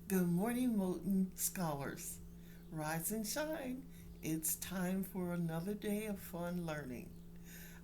Good morning, Moulton Scholars. Rise and shine. It's time for another day of fun learning.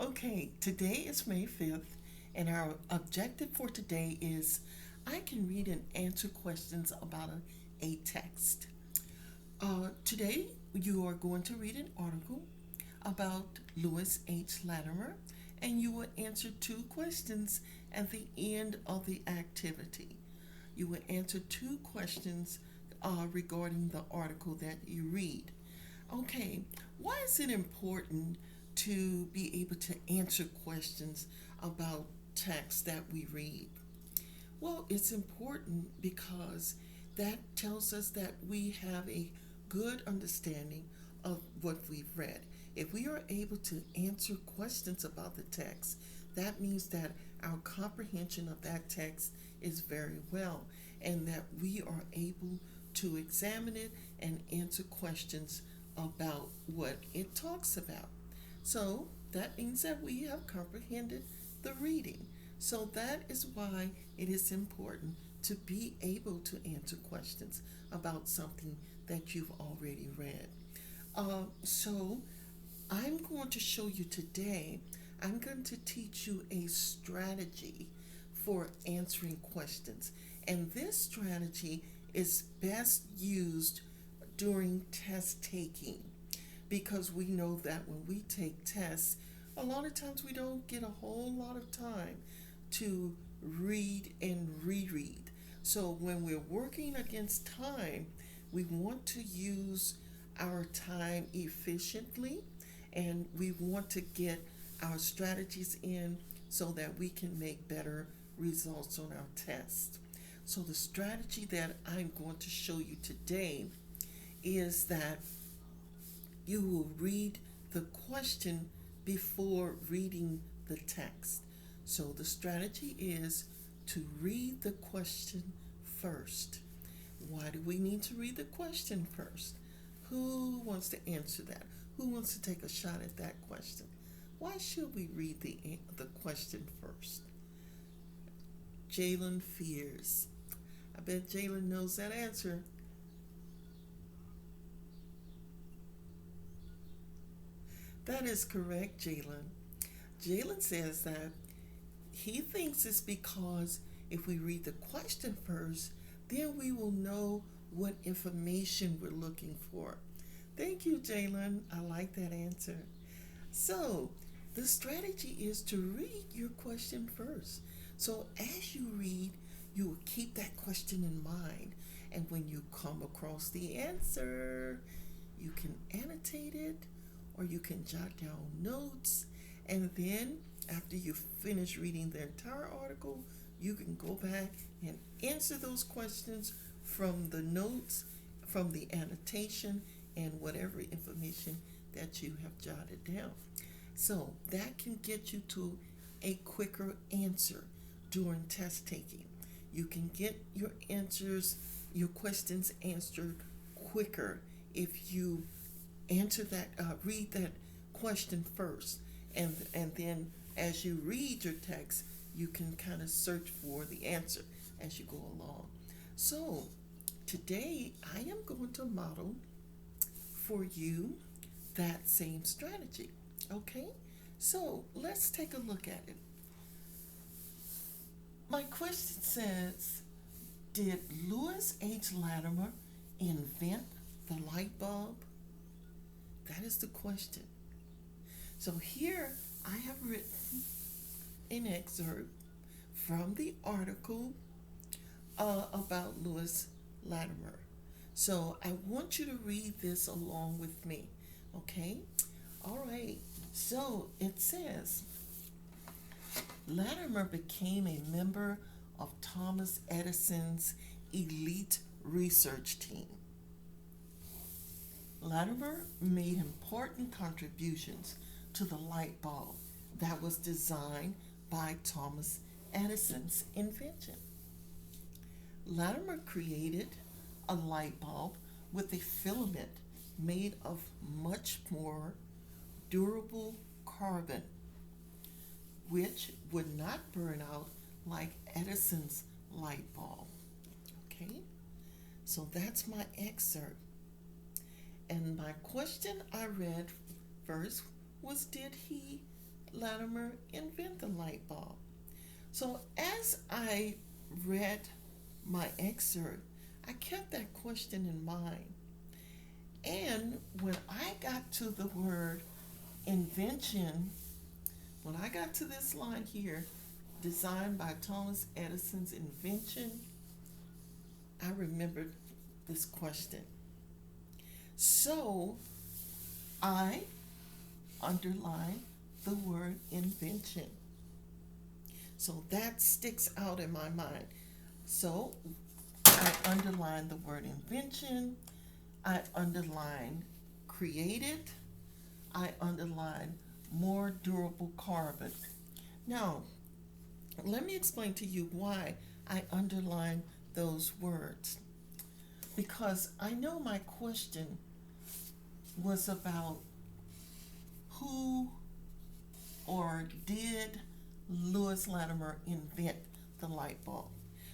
Okay, today is May 5th, and our objective for today is I can read and answer questions about a text. Today, you are going to read an article about Lewis H. Latimer, and you will answer two questions at the end of the activity. You will answer two questions regarding the article that you read. Okay, why is it important to be able to answer questions about text that we read? Well, it's important because that tells us that we have a good understanding of what we've read. If we are able to answer questions about the text, that means that our comprehension of that text is very well and that we are able to examine it and answer questions about what it talks about. So that means that we have comprehended the reading. So that is why it is important to be able to answer questions about something that you've already read. So I'm going to show you today, I'm going to teach you a strategy for answering questions. And this strategy is best used during test taking because we know that when we take tests, a lot of times we don't get a whole lot of time to read and reread. So when we're working against time, we want to use our time efficiently and we want to get our strategies in so that we can make better results on our test. So the strategy that I'm going to show you today is that you will read the question before reading the text. So the strategy is to read the question first. Why do we need to read the question first? Who wants to answer that? Who wants to take a shot at that question? Why should we read the question first? Jalen Fears. I bet Jalen knows that answer. That is correct, Jalen. Jalen says that he thinks it's because if we read the question first, then we will know what information we're looking for. Thank you, Jalen. I like that answer. So, the strategy is to read your question first. So, as you read, you will keep that question in mind. And when you come across the answer, you can annotate it or you can jot down notes. And then, after you finish reading the entire article, you can go back and answer those questions from the notes, from the annotation, and whatever information that you have jotted down. So that can get you to a quicker answer during test taking. You can get your answers, your questions answered quicker if you read that question first, and then as you read your text, you can kind of search for the answer as you go along. So today I am going to model for you that same strategy. Okay, so let's take a look at it. My question says, did Lewis H. Latimer invent the light bulb? That is the question. So here I have written an excerpt from the article about Lewis Latimer. So I want you to read this along with me. Okay? All right. So it says Latimer became a member of Thomas Edison's elite research team. Latimer made important contributions to the light bulb that was designed by Thomas Edison's invention. Latimer created a light bulb with a filament made of much more durable carbon, which would not burn out like Edison's light bulb. Okay? So that's my excerpt. And my question I read first was, did he, Latimer, invent the light bulb? So as I read my excerpt, I kept that question in mind. And when I got to the word invention, when I got to this line here, designed by Thomas Edison's invention, I remembered this question. So I underlined the word invention. So that sticks out in my mind. So I underlined the word invention. I underlined created. I underlined more durable carbon. Now, let me explain to you why I underlined those words. Because I know my question was about who or did Lewis Latimer invent the light bulb.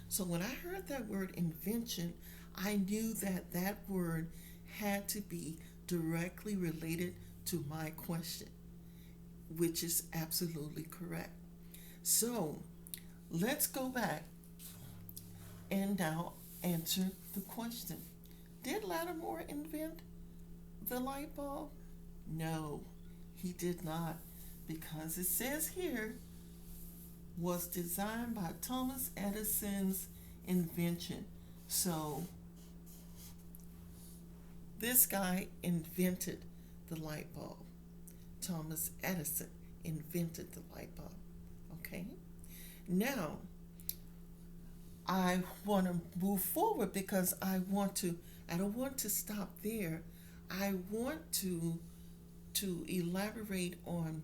So when I heard that word invention, I knew that that word had to be directly related to my question, which is absolutely correct. So let's go back and now answer the question. Did Latimer invent the light bulb? No, he did not, because it says here was designed by Thomas Edison's invention. So this guy invented the light bulb. Thomas Edison invented the light bulb. Okay? Now, I want to move forward because I don't want to stop there. I want to elaborate on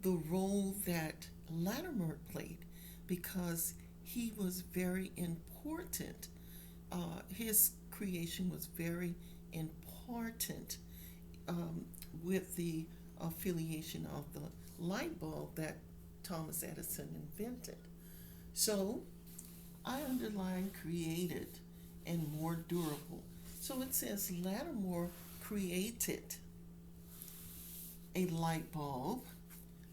the role that Latimer played, because he was very important. His creation was very important with the affiliation of the light bulb that Thomas Edison invented. So I underlined created and more durable. So it says Latimer created a light bulb.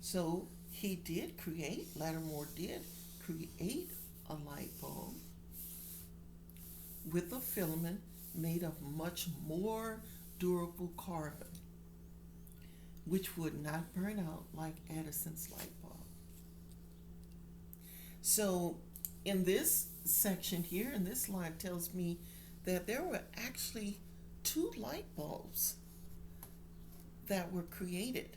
So he did create, Latimer did create a light bulb with a filament made of much more durable carbon, which would not burn out like Edison's light bulb. So in this section here, in this line, tells me that there were actually 2 light bulbs that were created,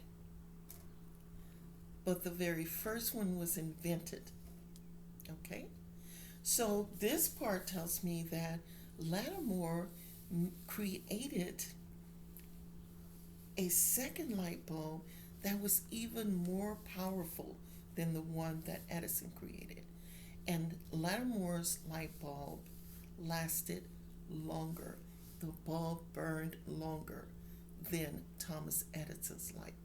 but the very first one was invented. Okay? So this part tells me that Latimer created a second light bulb that was even more powerful than the one that Edison created. And Latimer's light bulb lasted longer. The bulb burned longer than Thomas Edison's light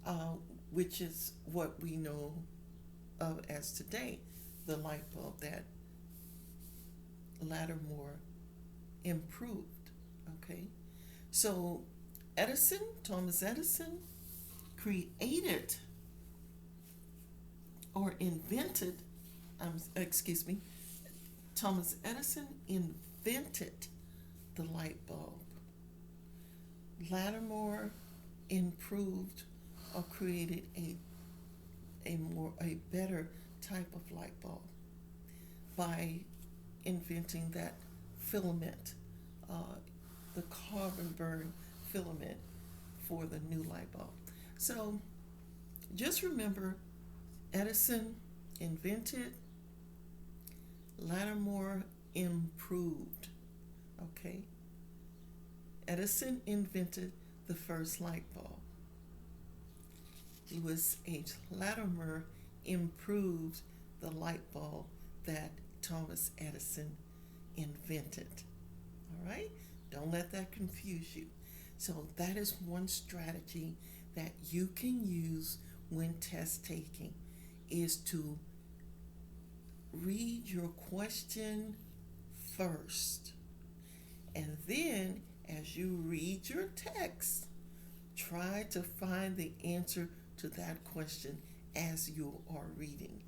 bulb, which is what we know of as today, the light bulb that Latimer improved. Okay, so Thomas Edison created or invented, Thomas Edison invented the light bulb. Latimer improved or created a better type of light bulb by inventing that filament, the carbon burn filament for the new light bulb. So just remember, Edison invented, Latimer improved. Okay? Edison invented the first light bulb. Lewis H. Latimer improved the light bulb that Thomas Edison invented. All right? Don't let that confuse you. So that is one strategy that you can use when test taking, is to read your question first. And then, as you read your text, try to find the answer to that question as you are reading.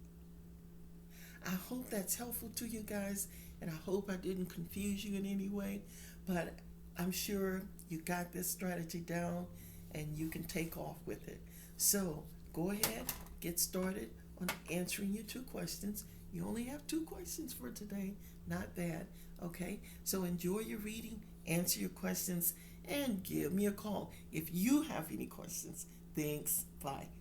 I hope that's helpful to you guys, and I hope I didn't confuse you in any way, but I'm sure you got this strategy down and you can take off with it. So go ahead, get started on answering your two questions. You only have two questions for today, not bad. Okay, so enjoy your reading, answer your questions, and give me a call if you have any questions. Thanks. Bye.